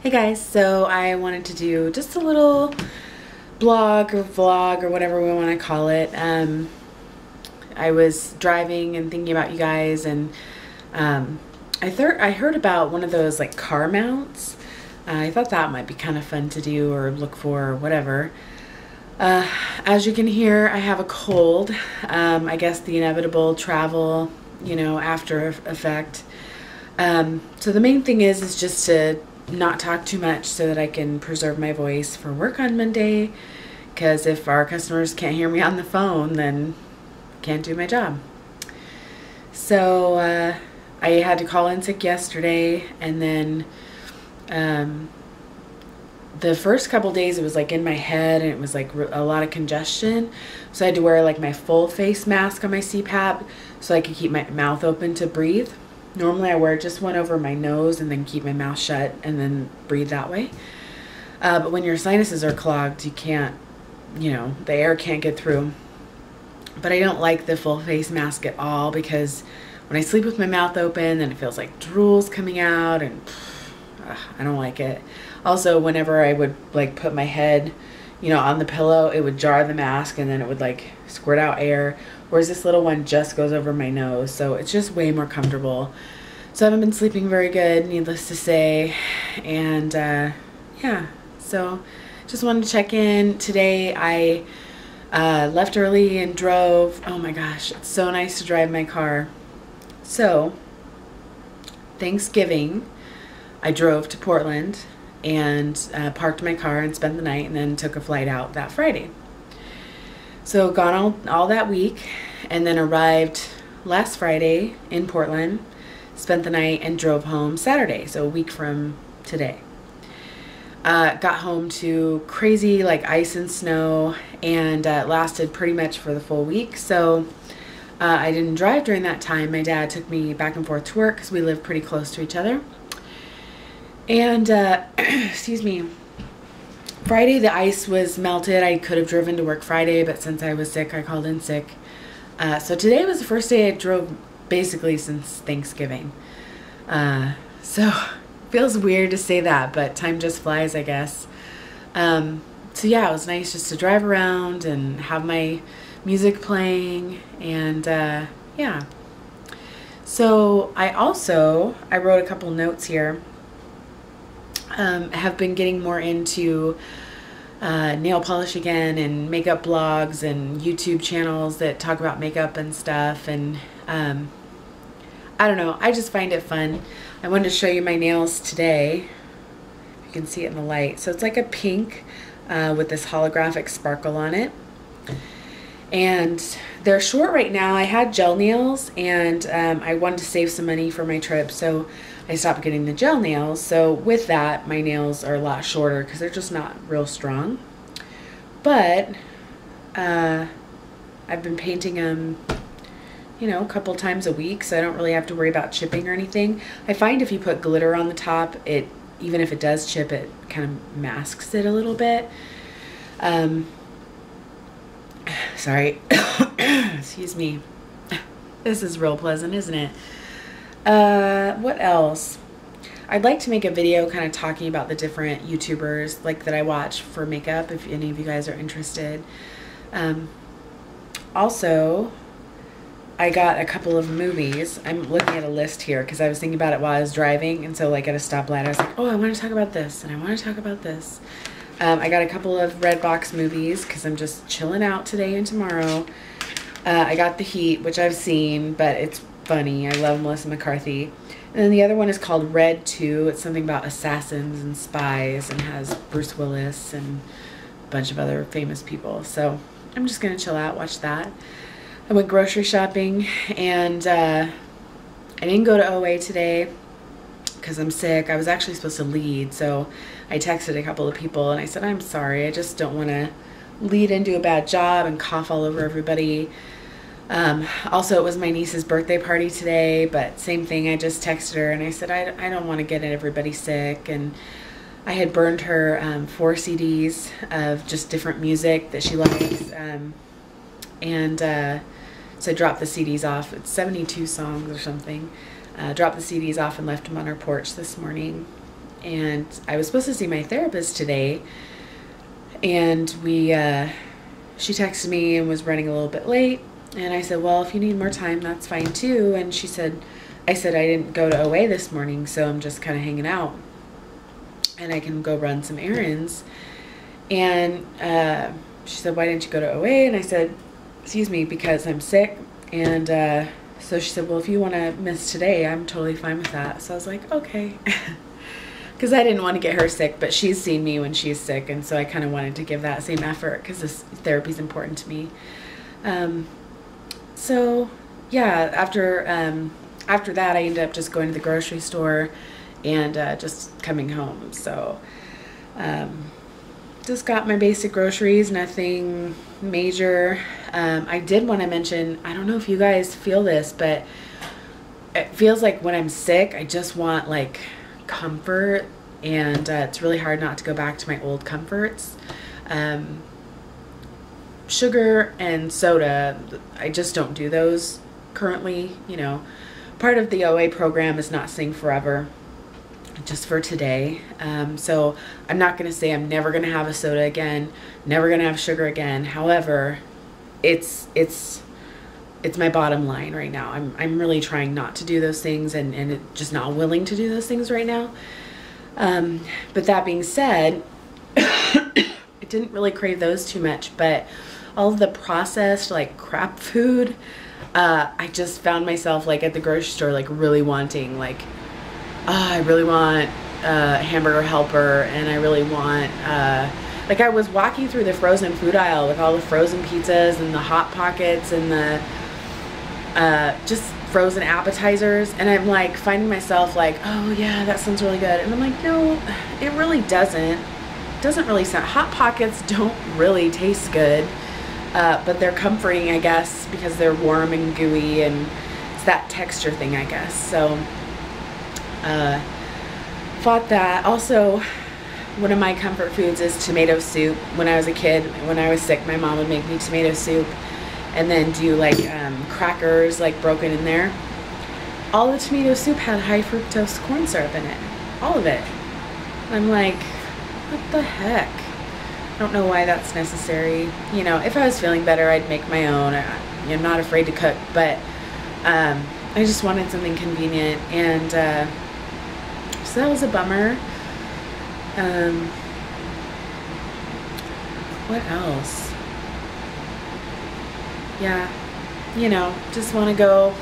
Hey guys, so I wanted to do just a little blog or vlog or whatever we want to call it. I was driving and thinking about you guys, and I heard about one of those like car mounts. I thought that might be kind of fun to do or look for or whatever. As you can hear, I have a cold. I guess the inevitable travel, after effect. So the main thing is just to not talk too much so that I can preserve my voice for work on Monday, because if our customers can't hear me on the phone, then can't do my job. So I had to call in sick yesterday, and then the first couple days it was like in my head, and it was like a lot of congestion, so I had to wear like my full face mask on my CPAP so I could keep my mouth open to breathe. Normally I wear just one over my nose and then keep my mouth shut and then breathe that way. But when your sinuses are clogged, you can't, the air can't get through. But I don't like the full face mask at all, because when I sleep with my mouth open, then it feels like drool's coming out, and I don't like it. Also, whenever I would like put my head, on the pillow, it would jar the mask and then it would like squirt out air. Whereas this little one just goes over my nose, so it's just way more comfortable. So I haven't been sleeping very good, needless to say. And yeah, so just wanted to check in. Today I left early and drove. Oh my gosh, it's so nice to drive my car. So Thanksgiving, I drove to Portland and parked my car and spent the night, and then took a flight out that Friday. So gone all that week, and then arrived last Friday in Portland, spent the night, and drove home Saturday, so a week from today. Got home to crazy like ice and snow, and lasted pretty much for the full week. So I didn't drive during that time. My dad took me back and forth to work because we live pretty close to each other. And excuse me, Friday the ice was melted. I could have driven to work Friday, but since I was sick, I called in sick. So today was the first day I drove basically since Thanksgiving. So feels weird to say that, but time just flies, I guess. So yeah, it was nice just to drive around and have my music playing, and yeah. So I wrote a couple notes here. Have been getting more into nail polish again, and makeup blogs and YouTube channels that talk about makeup and stuff, and I don't know, I just find it fun. I wanted to show you my nails today. You can see it in the light. So it's like a pink with this holographic sparkle on it, and they're short right now. I had gel nails, and I wanted to save some money for my trip, so I stopped getting the gel nails. So with that, my nails are a lot shorter because they're just not real strong. But I've been painting them, a couple times a week, so I don't really have to worry about chipping or anything. I find if you put glitter on the top, even if it does chip, it kind of masks it a little bit. Sorry. Excuse me. This is real pleasant, isn't it? What else? I'd like to make a video kind of talking about the different YouTubers like that I watch for makeup, if any of you guys are interested. Also, I got a couple of movies. I'm looking at a list here because I was thinking about it while I was driving, and so like at a stoplight I was like, oh, I want to talk about this and I want to talk about this. I got a couple of Redbox movies because I'm just chilling out today and tomorrow. I got The Heat, which I've seen, but it's funny. I love Melissa McCarthy. And then the other one is called Red 2. It's something about assassins and spies, and has Bruce Willis and a bunch of other famous people. So I'm just going to chill out, watch that. I went grocery shopping, and I didn't go to OA today because I'm sick. I was actually supposed to lead, so I texted a couple of people and I said, I'm sorry, I just don't want to lead and do a bad job and cough all over everybody. Also, it was my niece's birthday party today, but same thing. I just texted her and I said, I don't want to get everybody sick. And I had burned her 4 CDs of just different music that she likes. So I dropped the CDs off. It's 72 songs or something. Dropped the CDs off and left them on her porch this morning. and I was supposed to see my therapist today, and she texted me and was running a little bit late, and I said, well, if you need more time, that's fine too. And I said I didn't go to OA this morning, so I'm just kind of hanging out, and I can go run some errands. And she said, why didn't you go to OA? And I said, excuse me, because I'm sick. And so she said, well, if you want to miss today, I'm totally fine with that. So I was like, okay. Because I didn't want to get her sick, but she's seen me when she's sick, and so I kind of wanted to give that same effort because this therapy is important to me. So yeah, after that, I ended up just going to the grocery store and just coming home. So just got my basic groceries, nothing major. I did want to mention, I don't know if you guys feel this, but it feels like when I'm sick, I just want like comfort, and it's really hard not to go back to my old comforts. Sugar and soda, I just don't do those currently. You know, part of the OA program is not staying forever, just for today. So I'm not going to say I'm never going to have a soda again, never going to have sugar again. However, it's my bottom line right now. I'm really trying not to do those things, and just not willing to do those things right now. But that being said, I didn't really crave those too much, but all of the processed like crap food, I just found myself like at the grocery store like really wanting, like I really want a hamburger helper, and I really want like I was walking through the frozen food aisle with all the frozen pizzas and the Hot Pockets and the just frozen appetizers, and I'm like finding myself like, oh yeah, that sounds really good, and I'm like, no, it really doesn't. It doesn't really sound. Hot Pockets don't really taste good, but they're comforting, I guess, because they're warm and gooey, and it's that texture thing, I guess. So fought that. Also, one of my comfort foods is tomato soup. When I was a kid, when I was sick, my mom would make me tomato soup, and then do like crackers like broken in there. All the tomato soup had high fructose corn syrup in it, all of it. I'm like, what the heck? I don't know why that's necessary. You know, if I was feeling better, I'd make my own. I'm not afraid to cook, but I just wanted something convenient, and so that was a bummer. What else? Yeah, you know, just want to go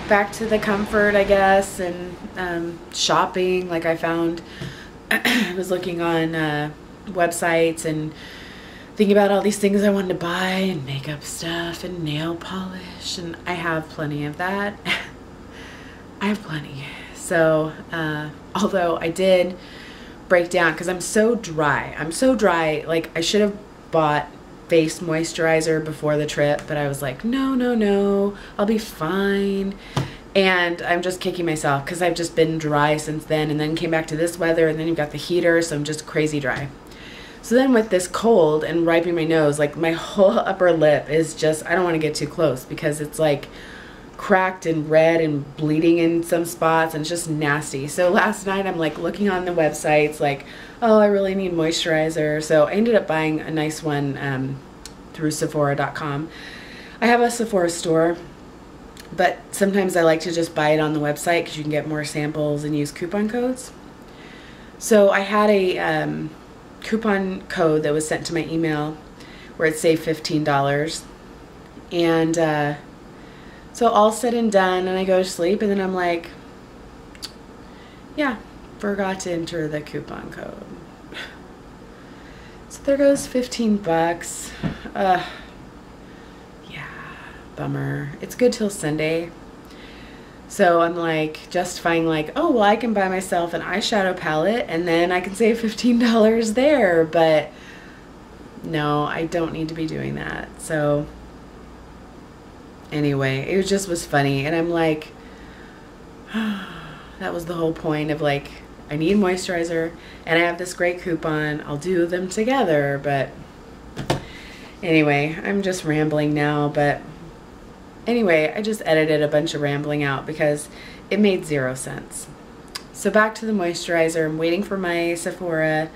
back to the comfort, I guess, and shopping. Like I found, I was looking on websites and thinking about all these things I wanted to buy, and makeup stuff and nail polish, and I have plenty of that. I have plenty. So, although I did break down because I'm so dry. Like I should have bought face moisturizer before the trip, but I was like, no, I'll be fine. And I'm just kicking myself because I've just been dry since then, and then came back to this weather, and then you've got the heater, so I'm just crazy dry. So then with this cold and wiping my nose, like my whole upper lip is just, I don't want to get too close because it's like cracked and red and bleeding in some spots, and it's just nasty. So last night I'm like looking on the websites like, oh, I really need moisturizer. So I ended up buying a nice one through Sephora.com. I have a Sephora store, but sometimes I like to just buy it on the website because you can get more samples and use coupon codes. So I had a coupon code that was sent to my email where it saved $15, and so all said and done, and I go to sleep, and then I'm like, yeah, forgot to enter the coupon code. So there goes 15 bucks. Yeah, bummer. It's good till Sunday. So I'm like justifying like, oh, well, I can buy myself an eyeshadow palette and then I can save $15 there. But no, I don't need to be doing that. So anyway, it just was funny. And I'm like, that was the whole point of like, I need moisturizer and I have this great coupon. I'll do them together. But anyway, I'm just rambling now. But anyway, I just edited a bunch of rambling out because it made 0 sense. So back to the moisturizer. I'm waiting for my Sephora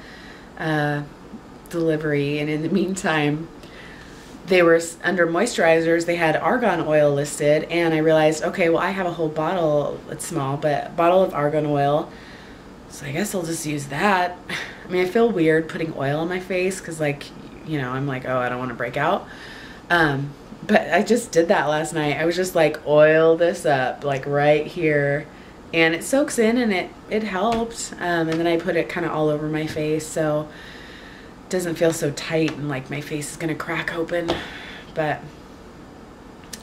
delivery, and in the meantime, they were under moisturizers. They had argan oil listed, and I realized, okay, well, I have a whole bottle. It's small, but a bottle of argan oil. So I guess I'll just use that. I mean, I feel weird putting oil on my face because, like, you know, I'm like, oh, I don't want to break out. But I just did that last night. I was just like, oil this up, like right here. And it soaks in, and it helped. And then I put it kind of all over my face, so it doesn't feel so tight and like my face is going to crack open. But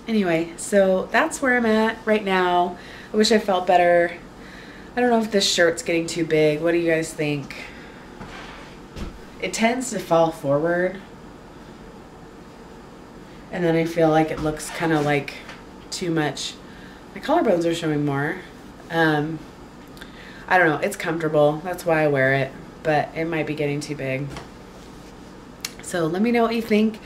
anyway, so that's where I'm at right now. I wish I felt better. I don't know if this shirt's getting too big. What do you guys think? It tends to fall forward, and then I feel like it looks kind of like too much. My collarbones are showing more. I don't know. It's comfortable. That's why I wear it, but it might be getting too big. So let me know what you think.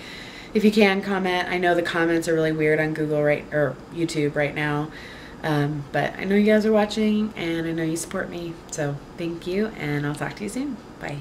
If you can, comment. I know the comments are really weird on Google or YouTube right now. But I know you guys are watching, and I know you support me. So thank you, and I'll talk to you soon. Bye.